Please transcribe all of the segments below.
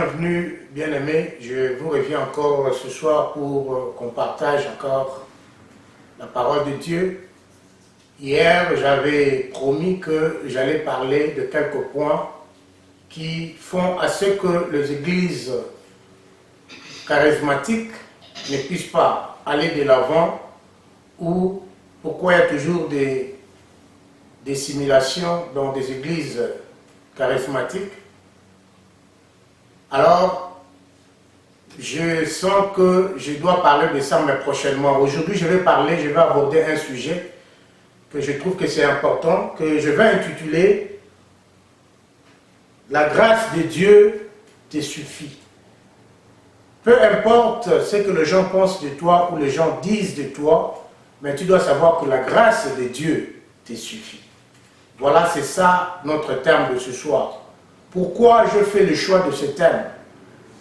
bienvenue, bien-aimés. Je vous reviens encore ce soir pour qu'on partage encore la parole de Dieu. Hier, j'avais promis que j'allais parler de quelques points qui font à ce que les églises charismatiques ne puissent pas aller de l'avant, ou pourquoi il y a toujours des simulations dans des églises charismatiques. Alors, je sens que je dois parler de ça, mais prochainement. Aujourd'hui, je vais aborder un sujet que je trouve que c'est important, que je vais intituler « La grâce de Dieu te suffit ». Peu importe ce que les gens pensent de toi ou les gens disent de toi, mais tu dois savoir que la grâce de Dieu te suffit. Voilà, c'est ça notre terme de ce soir. Pourquoi je fais le choix de ce thème?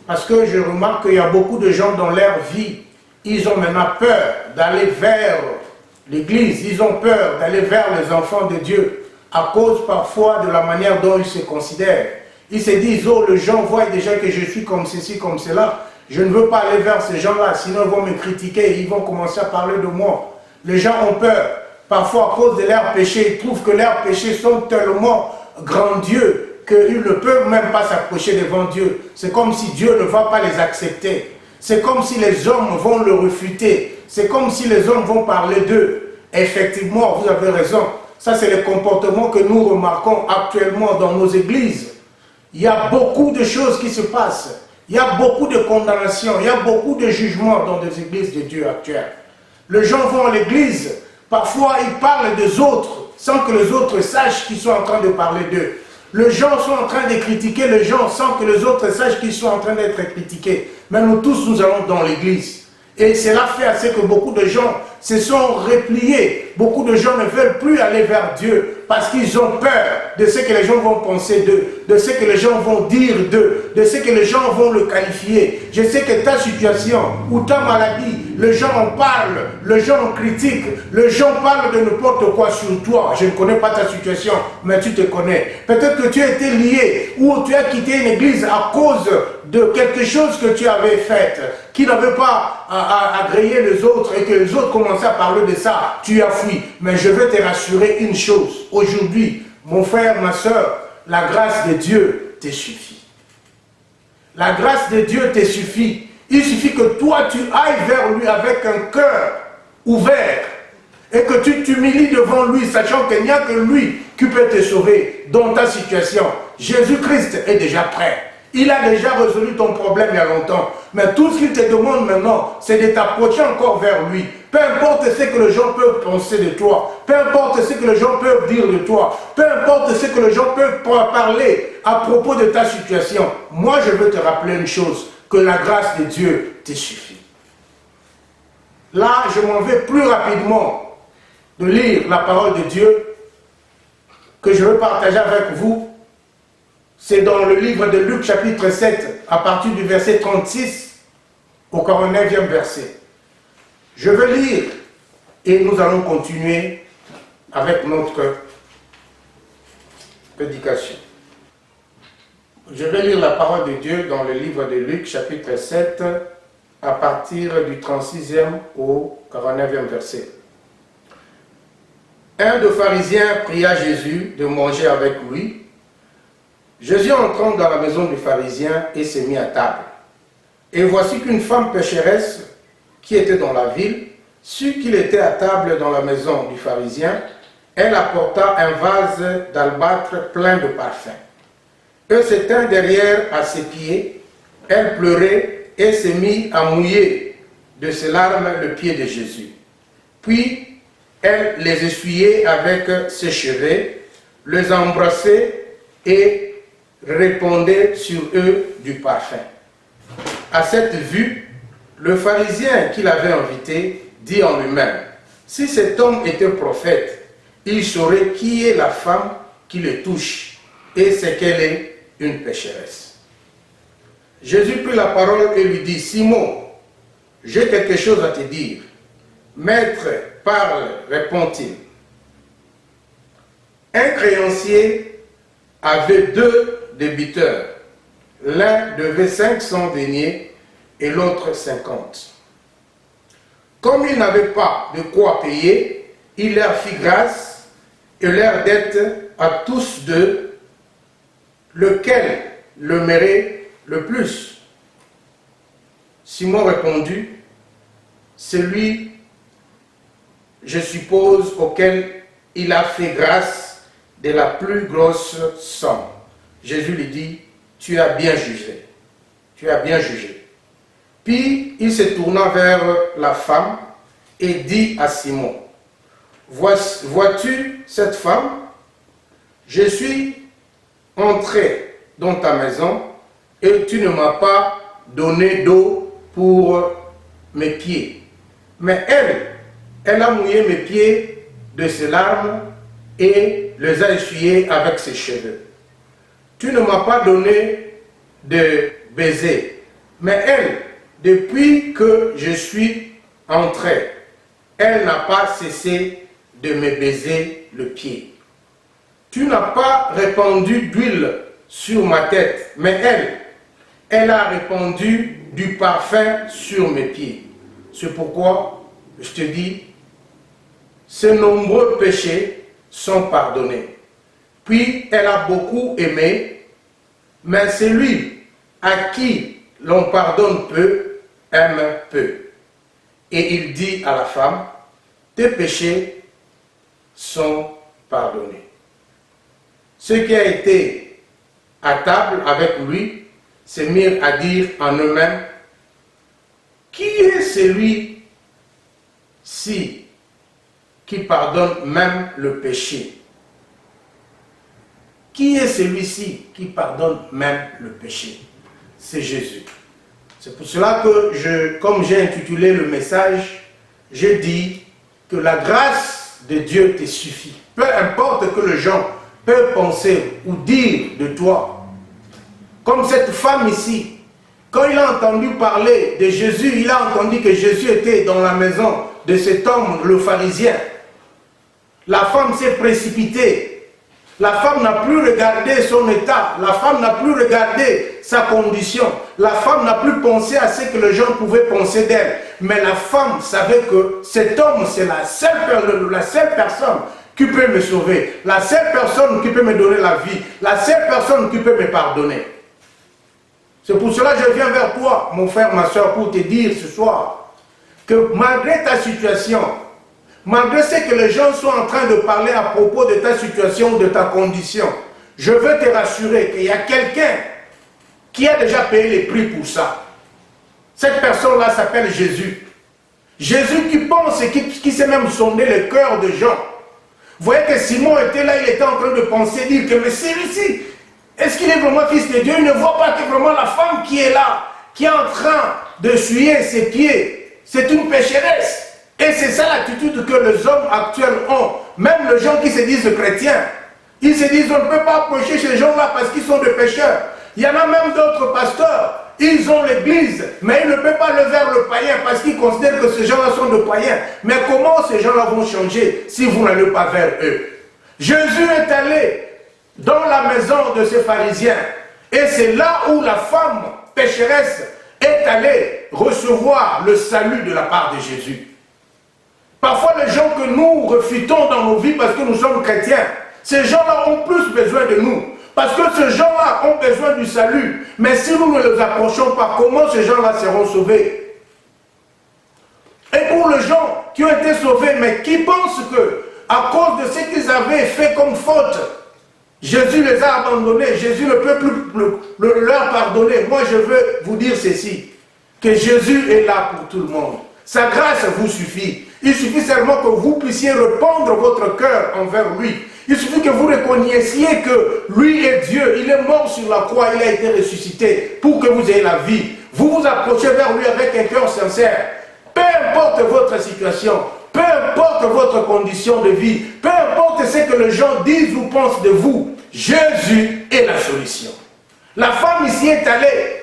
Parce que je remarque qu'il y a beaucoup de gens dans leur vie, ils ont maintenant peur d'aller vers l'église, ils ont peur d'aller vers les enfants de Dieu, à cause parfois de la manière dont ils se considèrent. Ils se disent, oh, les gens voient déjà que je suis comme ceci, comme cela, je ne veux pas aller vers ces gens-là, sinon ils vont me critiquer, ils vont commencer à parler de moi. Les gens ont peur, parfois à cause de leurs péchés, ils trouvent que leurs péchés sont tellement grandieux, qu'ils ne peuvent même pas s'approcher devant Dieu. C'est comme si Dieu ne va pas les accepter. C'est comme si les hommes vont le refuter. C'est comme si les hommes vont parler d'eux. Effectivement, vous avez raison. Ça, c'est le comportement que nous remarquons actuellement dans nos églises. Il y a beaucoup de choses qui se passent. Il y a beaucoup de condamnations. Il y a beaucoup de jugements dans des églises de Dieu actuelles. Les gens vont à l'église. Parfois, ils parlent des autres sans que les autres sachent qu'ils sont en train de parler d'eux. Les gens sont en train de critiquer les gens sans que les autres sachent qu'ils sont en train d'être critiqués. Mais nous tous, nous allons dans l'église. Et cela fait à ce que beaucoup de gens se sont repliés. Beaucoup de gens ne veulent plus aller vers Dieu parce qu'ils ont peur de ce que les gens vont penser d'eux, de ce que les gens vont dire d'eux, de ce que les gens vont le qualifier. Je sais que ta situation ou ta maladie, les gens en parlent, les gens en critiquent, les gens parlent de n'importe quoi sur toi. Je ne connais pas ta situation, mais tu te connais. Peut-être que tu as été lié ou tu as quitté une église à cause de quelque chose que tu avais fait, qui n'avait pas agréé les autres et que les autres commençaient à parler de ça, tu as fui. Mais je veux te rassurer une chose. Aujourd'hui, mon frère, ma soeur, la grâce de Dieu te suffit. La grâce de Dieu te suffit. Il suffit que toi, tu ailles vers lui avec un cœur ouvert et que tu t'humilies devant lui, sachant qu'il n'y a que lui qui peut te sauver dans ta situation. Jésus-Christ est déjà prêt. Il a déjà résolu ton problème il y a longtemps. Mais tout ce qu'il te demande maintenant, c'est de t'approcher encore vers lui. Peu importe ce que les gens peuvent penser de toi. Peu importe ce que les gens peuvent dire de toi. Peu importe ce que les gens peuvent parler à propos de ta situation. Moi, je veux te rappeler une chose. Que la grâce de Dieu te suffit. Là, je m'en vais plus rapidement de lire la parole de Dieu que je veux partager avec vous. C'est dans le livre de Luc chapitre 7, à partir du verset 36 au 49e verset. Je veux lire et nous allons continuer avec notre prédication. Je vais lire la parole de Dieu dans le livre de Luc chapitre 7, à partir du 36e au 49e verset. Un des pharisiens pria Jésus de manger avec lui. Jésus entrant dans la maison du pharisien et s'est mis à table. Et voici qu'une femme pécheresse qui était dans la ville, sut qu'il était à table dans la maison du pharisien, elle apporta un vase d'albâtre plein de parfums. Elle se tint derrière à ses pieds, elle pleurait et se mit à mouiller de ses larmes le pied de Jésus. Puis elle les essuyait avec ses cheveux, les embrassait et répandait sur eux du parfum. À cette vue, le pharisien qui l'avait invité dit en lui-même, si cet homme était prophète, il saurait qui est la femme qui le touche et c'est qu'elle est une pécheresse. Jésus prit la parole et lui dit, Simon, j'ai quelque chose à te dire. Maître, parle, répond-il. Un créancier avait 2 débiteurs. L'un devait 500 deniers et l'autre 50. Comme ils n'avaient pas de quoi payer, il leur fit grâce et leur dette à tous deux, lequel le mérite le plus. Simon répondit, celui, je suppose, auquel il a fait grâce de la plus grosse somme. Jésus lui dit, tu as bien jugé. Tu as bien jugé. Puis il se tourna vers la femme et dit à Simon, vois-tu cette femme? Je suis entré dans ta maison et tu ne m'as pas donné d'eau pour mes pieds. Mais elle a mouillé mes pieds de ses larmes et les a essuyés avec ses cheveux. Tu ne m'as pas donné de baiser, mais elle, depuis que je suis entré, elle n'a pas cessé de me baiser le pied. Tu n'as pas répandu d'huile sur ma tête, mais elle a répandu du parfum sur mes pieds. C'est pourquoi je te dis, ces nombreux péchés sont pardonnés. Puis elle a beaucoup aimé, mais celui à qui l'on pardonne peu, aime peu. Et il dit à la femme, tes péchés sont pardonnés. Ceux qui ont été à table avec lui se mirent à dire en eux-mêmes, qui est celui-ci qui pardonne même le péché? Qui est celui-ci qui pardonne même le péché? C'est Jésus. C'est pour cela que, comme j'ai intitulé le message, je dis que la grâce de Dieu te suffit. Peu importe que les gens peuvent penser ou dire de toi. Comme cette femme ici, quand il a entendu parler de Jésus, il a entendu que Jésus était dans la maison de cet homme, le pharisien. La femme s'est précipitée. La femme n'a plus regardé son état. La femme n'a plus regardé sa condition. La femme n'a plus pensé à ce que les gens pouvaient penser d'elle. Mais la femme savait que cet homme, c'est la seule personne qui peut me sauver. La seule personne qui peut me donner la vie. La seule personne qui peut me pardonner. C'est pour cela que je viens vers toi, mon frère, ma soeur, pour te dire ce soir que malgré ta situation, malgré ce que les gens sont en train de parler à propos de ta situation, de ta condition, je veux te rassurer qu'il y a quelqu'un qui a déjà payé les prix pour ça. Cette personne-là s'appelle Jésus. Jésus qui pense et qui sait même sonder le cœur des gens. Vous voyez que Simon était là, il était en train de penser, dire que mais celui-ci, est-ce qu'il est vraiment fils de Dieu? Il ne voit pas que vraiment la femme qui est là, qui est en train de suer ses pieds, c'est une pécheresse. Et c'est ça l'attitude que les hommes actuels ont. Même les gens qui se disent chrétiens. Ils se disent, on ne peut pas approcher ces gens-là parce qu'ils sont des pécheurs. Il y en a même d'autres pasteurs. Ils ont l'église, mais ils ne peuvent pas le vers le païen parce qu'ils considèrent que ces gens-là sont des païens. Mais comment ces gens-là vont changer si vous n'allez pas vers eux? Jésus est allé dans la maison de ces pharisiens. Et c'est là où la femme pécheresse est allée recevoir le salut de la part de Jésus. Parfois, les gens que nous refutons dans nos vies parce que nous sommes chrétiens, ces gens-là ont plus besoin de nous. Parce que ces gens-là ont besoin du salut. Mais si nous ne les approchons pas, comment ces gens-là seront sauvés? Et pour les gens qui ont été sauvés, mais qui pensent que, à cause de ce qu'ils avaient fait comme faute, Jésus les a abandonnés, Jésus ne peut plus leur pardonner. Moi, je veux vous dire ceci, que Jésus est là pour tout le monde. Sa grâce vous suffit. Il suffit seulement que vous puissiez répandre votre cœur envers lui. Il suffit que vous reconnaissiez que lui est Dieu. Il est mort sur la croix, il a été ressuscité pour que vous ayez la vie. Vous vous approchez vers lui avec un cœur sincère. Peu importe votre situation, peu importe votre condition de vie, peu importe ce que les gens disent ou pensent de vous, Jésus est la solution. La femme ici est allée,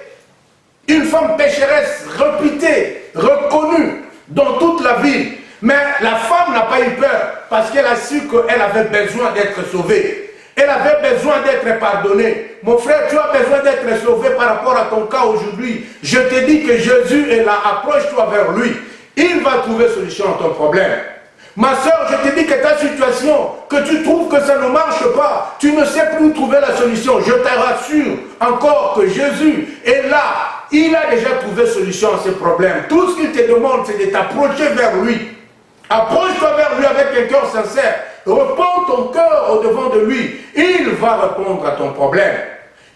une femme pécheresse, réputée, reconnue dans toute la ville. Mais la femme n'a pas eu peur parce qu'elle a su qu'elle avait besoin d'être sauvée. Elle avait besoin d'être pardonnée. Mon frère, tu as besoin d'être sauvé par rapport à ton cas aujourd'hui. Je te dis que Jésus est là. Approche-toi vers lui. Il va trouver solution à ton problème. Ma soeur, je te dis que ta situation, que tu trouves que ça ne marche pas, tu ne sais plus où trouver la solution. Je te rassure encore que Jésus est là. Il a déjà trouvé solution à ces problèmes. Tout ce qu'il te demande, c'est de t'approcher vers lui. Approche-toi vers lui avec un cœur sincère. Repends ton cœur au-devant de lui. Il va répondre à ton problème.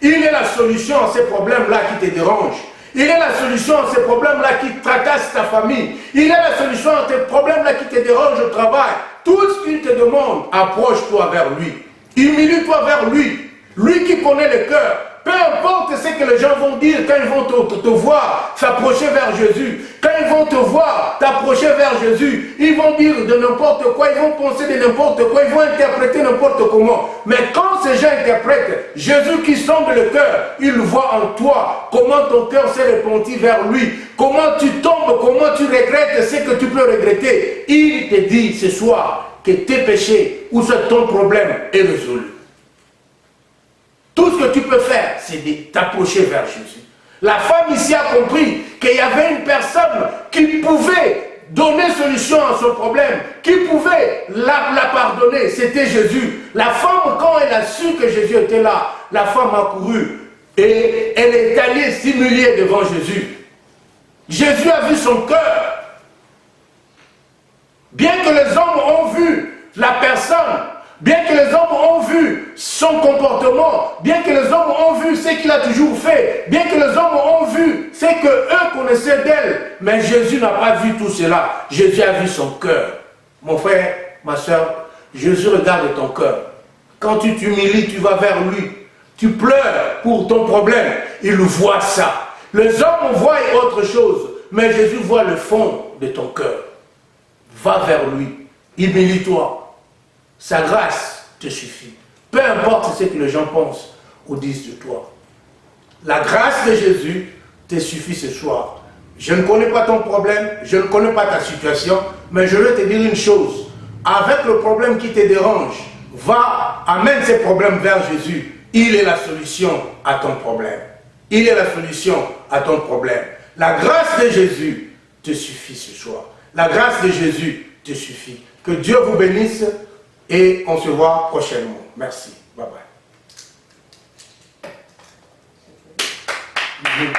Il est la solution à ces problèmes-là qui te dérangent. Il est la solution à ces problèmes-là qui tracassent ta famille. Il est la solution à ces problèmes-là qui te dérangent au travail. Tout ce qu'il te demande, approche-toi vers lui. Humilie-toi vers lui. Lui qui connaît le cœur. Peu importe ce que les gens vont dire quand ils vont te voir s'approcher vers Jésus. Quand ils vont te voir t'approcher vers Jésus, ils vont dire de n'importe quoi, ils vont penser de n'importe quoi, ils vont interpréter n'importe comment. Mais quand ces gens interprètent, Jésus qui sonde le cœur, il voit en toi comment ton cœur s'est repenti vers lui, comment tu tombes, comment tu regrettes ce que tu peux regretter. Il te dit ce soir que tes péchés ou ce ton problème est résolu. Tout ce que tu peux faire, c'est de t'approcher vers Jésus. La femme ici a compris qu'il y avait une personne qui pouvait donner solution à son problème, qui pouvait la pardonner. C'était Jésus. La femme, quand elle a su que Jésus était là, la femme a couru et elle est allée s'humilier devant Jésus. Jésus a vu son cœur. Bien que les hommes ont vu la personne, bien que les hommes ont vu son comportement, bien que les hommes ont vu ce qu'il a toujours fait, bien que les hommes ont vu ce qu'eux connaissaient d'elle, mais Jésus n'a pas vu tout cela. Jésus a vu son cœur. Mon frère, ma soeur, Jésus regarde ton cœur. Quand tu t'humilies, tu vas vers lui. Tu pleures pour ton problème. Il voit ça. Les hommes voient autre chose, mais Jésus voit le fond de ton cœur. Va vers lui. Humilie-toi. Sa grâce te suffit. Peu importe ce que les gens pensent ou disent de toi. La grâce de Jésus te suffit ce soir. Je ne connais pas ton problème, je ne connais pas ta situation, mais je veux te dire une chose. Avec le problème qui te dérange, amène ces problèmes vers Jésus. Il est la solution à ton problème. Il est la solution à ton problème. La grâce de Jésus te suffit ce soir. La grâce de Jésus te suffit. Que Dieu vous bénisse. Et on se voit prochainement. Merci. Bye bye.